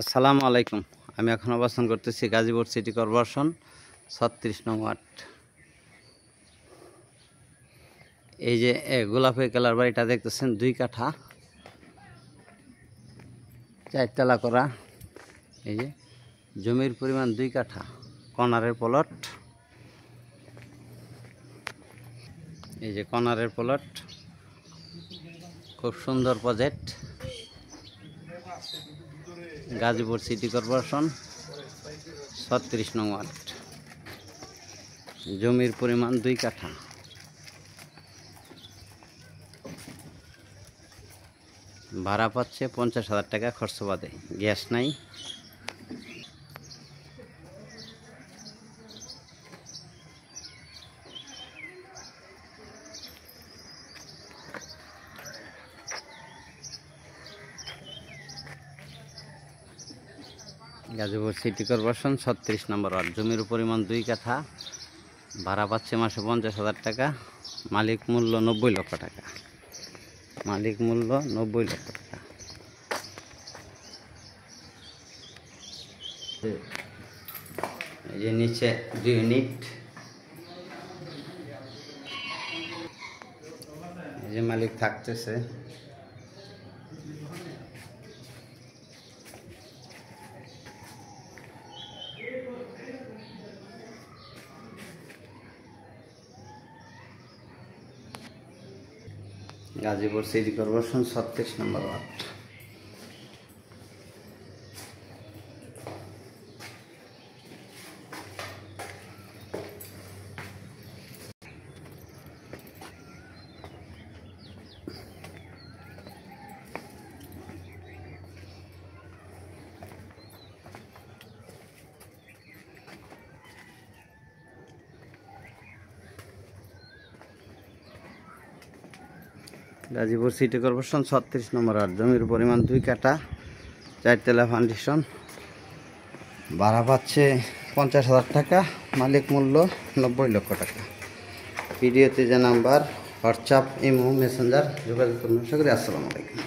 আসসালামু আলাইকুম। আমি এখন অবস্থান করতেছি গাজীপুর সিটি কর্পোরেশন 36 নং ওয়ার্ড। এই যে গোলাপি কালার বাড়িটা দেখতেছেন 2 কাঠা 4 তলা করা। এই যে জমির পরিমাণ 2 কাঠা, কর্নারের প্লট। এই যে কর্নারের প্লট, খুব সুন্দর প্রজেক্ট। গাজীপুর সিটি কর্পোরেশন 36 নং ওয়ার্ড। জমির পরিমাণ 2 কাঠা। ভাড়া পাচ্ছে 50,000 টাকা খরচ বাদে। গ্যাস নাই। গাজীপুর সিটি কর্পোরেশন 36 নম্বর ওয়ার্ড। জমির পরিমাণ 2 কাঠা। ভাড়া পাচ্ছে মাসে 50,000 টাকা। মালিক মূল্য 90 লক্ষ টাকা। মালিক মূল্য 90 লক্ষ টাকা। এই যে নিচে 2 ইউনিট। এই যে মালিক থাকতেছে। গাজীপুর সিটি কর্পোরেশন 36 নম্বর ওয়ার্ড। গাজীপুর সিটি কর্পোরেশন 36 নম্বর ওয়ার্ড। জমির পরিমাণ 2 কাঠা, 4 তলা ফাউন্ডেশন। ভাড়া পাচ্ছে 50,000 টাকা। মালিক মূল্য 90 লক্ষ টাকা। ভিডিওতে যে নাম্বার, হোয়াটসঅ্যাপ, ইমো, মেসেঞ্জার যোগাযোগ করুন। আশা করি। আসসালামু আলাইকুম।